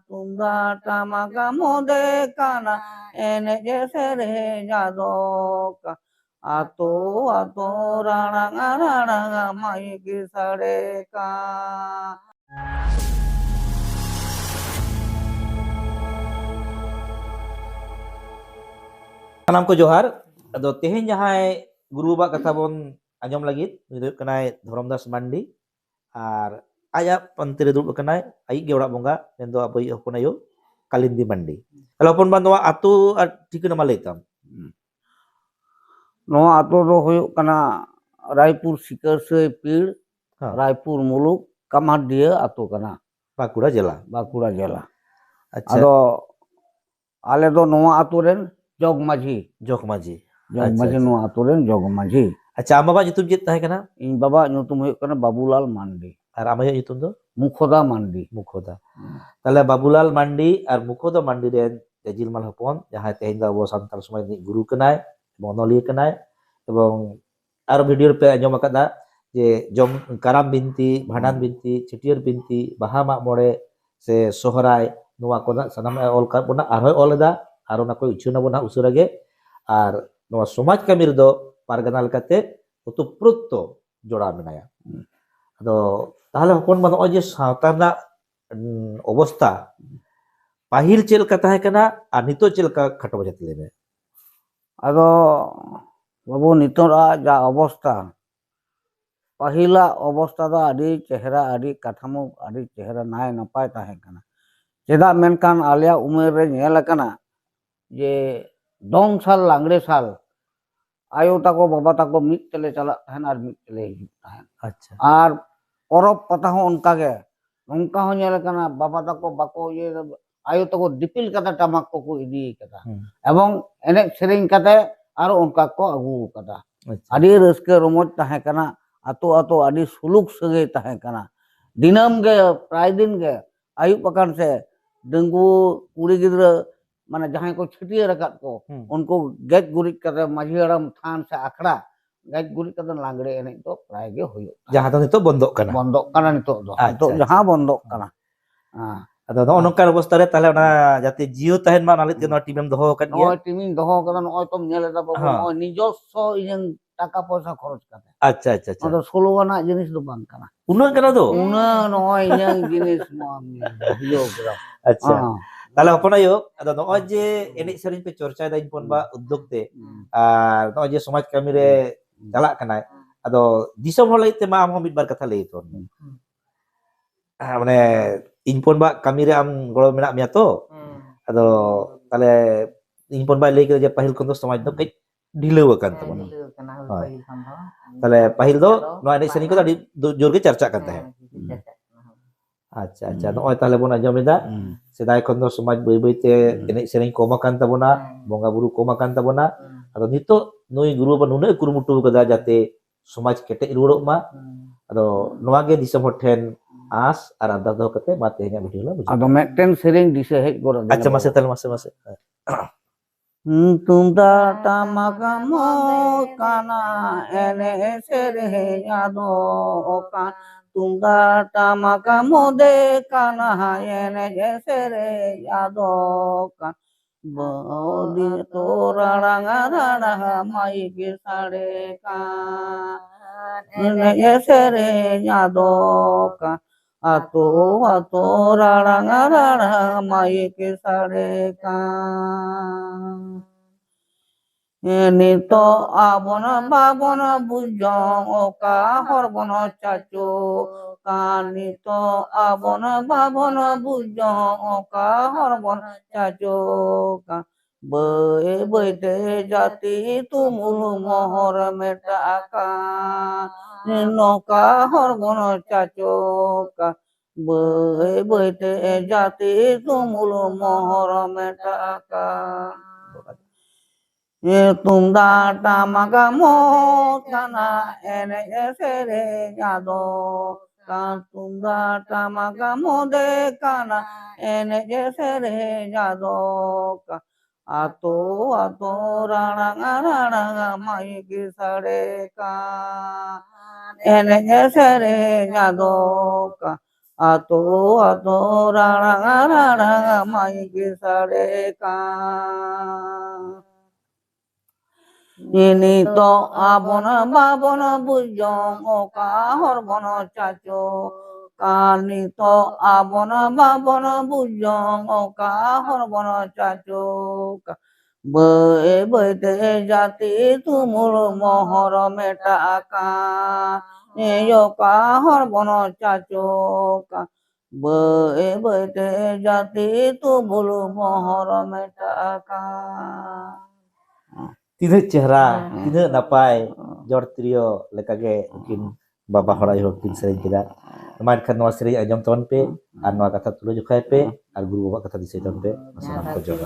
Tunda tamaga mode kana ene jesere jadoka ato raranga mai kisareka. Salam ko johar. Ado tehen jahay guru ba kata bon anjom lagit nuyuk kanai Dhoramdas Mandi ar aya pantire duduk kanai ai ge orak bonga nendo abai hopon ayo Kalindi Mandi. Kalau hopon ban noa atu tikuna malaitam. Noa ato do huyuk kana Raipur Sikarsai Pir, Raipur Muluk, Kamadia ato kana. Bankura jela. Bankura jela. Acha. Ado ale do noa ato ren Jog Maji. Jog Maji. Jog Maji noa ato ren Jog Maji. Acha am baba nyutum jit tahe kana? Ing baba nyutum huyuk kana Babulal Mandi. Ar amayo nyutum do? Mukhoda Mandi. Mukhoda. Tale Babulal Mandi ar Mukhoda Mandi ren jajil mal hopon jahay tehen da abo santal sumai ni guru kanai, monoli kanai এবং আর ভিডিওর pay Anjum আকাদা যে জম কারাম বিনতি ভান্ডান বিনতি চিটিয়ার বিনতি বাহা মাগ মরে সে সোহরাই নোয়া কোনা সানাম অল কাবনা আর হয় অলদা আর ওনা কই উচ্চনা বনা উসুরাগে আর নোয়া সমাজ কামির দো পারগানা লেকাতে ওতপ্রোত জোড়া মেনায়া আদো তাহলে হপন মানে ওই যে সাঁওতা রᱮᱱᱟᱜ অবস্থা পাহিল চেল কা তাহে কানা আর নিতো চেল কা খাটো বাজাতে লেবে আদো বাবু নিতরা যা অবস্থা পাহিলা অবস্থা দা আদি চেহারা আদি কাঠামো আদি চেহারা নাই নাপায় তাহে কানা চেদা মেনকান আলিয়া উমের রে নেল কানা যে দং সাল লাংড়ে সাল আয়ো তাকো বাবা তাকো মিট তেলে চালাক তাহেন আর মিট তেলে হিজুক তাহেন আচ্ছা আর পরব পাতা হon অনকা গে নংকা হon নেল কানা বাবা তাকো বাকো ইয়ে আয়ো তাকো দিপিল কাটা টামাক কো ইদি কাটা এবং এনে সেরিং কাতে আর অনকা কো আগু কাটা আদি রসকে রমজ তাহে কানা আতো আতো আদি সুলুক সগে তাহে কানা দিনাম গে প্রায় দিন গে আয়ু পাকান से ডেঙ্গু কুড়ি গিদ্রা মানে যাহাই কো ছুটিয়ে রাখাত কো উनको গেজ গুরিক কাতে মাঝি আরাম থান से আখড়া গেজ গুরিক কাতে লাংড়ে এনে তো প্রায় গে হইও jaha do nito bondok kana nito do to jaha bondok kana ado no nongkar অবস্থা রে তাহলে ওনা যাতে জিও তাহেন মা নালিত কে no টিমেম দহ কাত গিয়া নয় টিমিং দহ কাদা নয় তোম নেলে দা বাবু নয় নিজস্ব ইজেন টাকা পয়সা খরচ কাতে আচ্ছা আচ্ছা আচ্ছা ওটা 16 আনা জিনিস তো বাং কানা উনা kana do una নয় ইজেন জিনিস হিও করা আচ্ছা তাহলে হপন আyo ado no je enik sering pe চর্চা দাইন পন বা উদ্যোগ তে আর no je সমাজ কামি রে jalak kanai ado disom hol laite ma am mid bar katha lei ton মানে ইনপন বা কামিরে আম গড় মেনা মিয়া তো ado তাহলে ইনপন বা lei ke je pahil kon do samaj do kai ঢিলেও kan tabona তাহলে pahil do no enek sering ko tadi jor ge charcha kan tahe আচ্ছা আচ্ছা no তাহলে bon ajom leda sedai kon do samaj boi boi te enek sering koma kan tabona bonga buru koma kan tabona ado nito noi guru ba nunai kurumutu kada jate samaj kete ruorok ma ado noa ge disom hoten as ar anda do kate mate nya video la ado meten sering dise hej gora acha mase tal mase tunda tamaga mo kana ene sere ado kan tunda tamaga mode kana ene sere ado kan bodi toraranga mai kisare kan ene sere ado kan ato raranga mai kisare kan nito abona babona bujong oka horbono chacho kanito abona babona bujong oka horbono chacho ka boi boi te jati tumul mohor metaka noka horbono chacho ka boi boi te jati tumul mohor metaka tunda tamaga mo kana ene sere ado kan tunda tamaga mo de kana ene sere ado ka ato raranga mai kisare ka ene sere ado ka ato ato rarang rarang mai kisarekan. Ini to abona babona bujong oka horbono caco. Kani to abona babona bujong oka horbono caco. Be te jati tumul mohor metakan. Yo ka horbono caco. Be te jati tumul mohor metakan. Tidak cerah, tidak napai jor trio lekage mungkin baba horai hokin sering kita main kan no sering ajam ton pe anu kata tulu jukai pe al guru kata di seton pe masih nak ko jor.